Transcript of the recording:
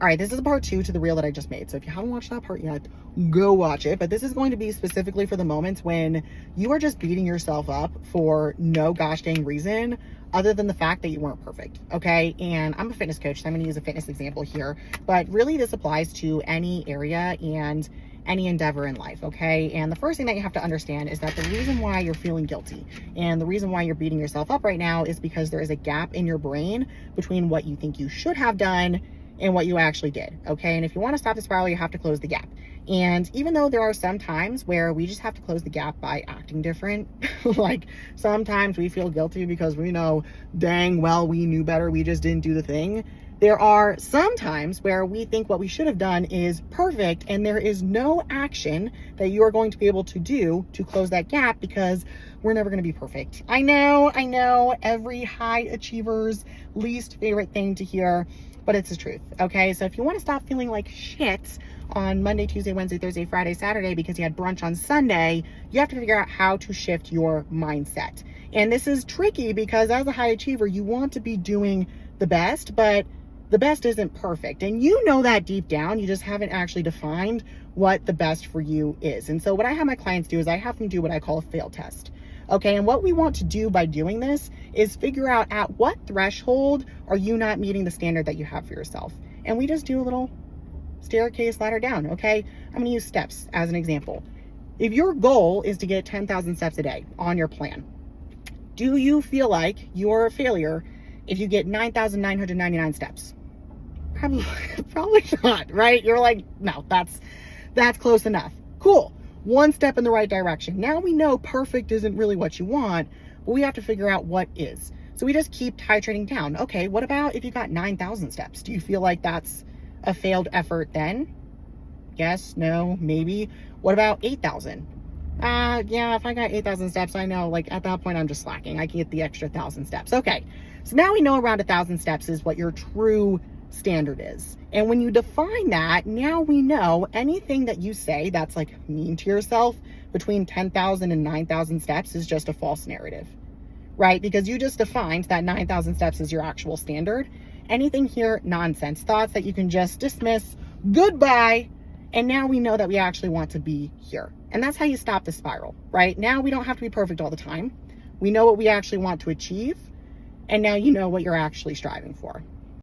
All right, this is part 2 to the reel that I just made. So if you haven't watched that part yet, go watch it. But this is going to be specifically for the moments when you are just beating yourself up for no gosh dang reason other than the fact that you weren't perfect, okay? And I'm a fitness coach, so I'm going to use a fitness example here. But really, this applies to any area and any endeavor in life, okay? And the first thing that you have to understand is that the reason why you're feeling guilty and the reason why you're beating yourself up right now is because there is a gap in your brain between what you think you should have done and what you actually did, okay? And if you want to stop the spiral, you have to close the gap. And even though there are some times where we just have to close the gap by acting different, like sometimes we feel guilty because we know dang well we knew better, we just didn't do the thing. There are some times where we think what we should have done is perfect and there is no action that you are going to be able to do to close that gap because we're never going to be perfect. I know, every high achiever's least favorite thing to hear, but it's the truth, okay? So if you want to stop feeling like shit on Monday, Tuesday, Wednesday, Thursday, Friday, Saturday because you had brunch on Sunday, you have to figure out how to shift your mindset. And this is tricky because as a high achiever, you want to be doing the best, but the best isn't perfect. And you know that deep down, you just haven't actually defined what the best for you is. And so what I have my clients do is I have them do what I call a fail test. Okay, and what we want to do by doing this is figure out at what threshold are you not meeting the standard that you have for yourself. And we just do a little staircase ladder down, okay? I'm gonna use steps as an example. If your goal is to get 10,000 steps a day on your plan, do you feel like you're a failure if you get 9,999 steps? Probably not, right? You're like, no, that's close enough. Cool. One step in the right direction. Now we know perfect isn't really what you want, but we have to figure out what is. So we just keep titrating down. Okay, what about if you got 9,000 steps? Do you feel like that's a failed effort then? Yes, no, maybe. What about 8,000? Yeah, if I got 8,000 steps, I know, like at that point, I'm just slacking. I can get the extra 1,000 steps. Okay, so now we know around 1,000 steps is what your true standard is. And when you define that, now we know anything that you say that's like mean to yourself between 10,000 and 9,000 steps is just a false narrative, right? Because you just defined that 9,000 steps is your actual standard. Anything here, nonsense, thoughts that you can just dismiss, goodbye. And now we know that we actually want to be here. And that's how you stop the spiral, right? Now we don't have to be perfect all the time. We know what we actually want to achieve. And now you know what you're actually striving for.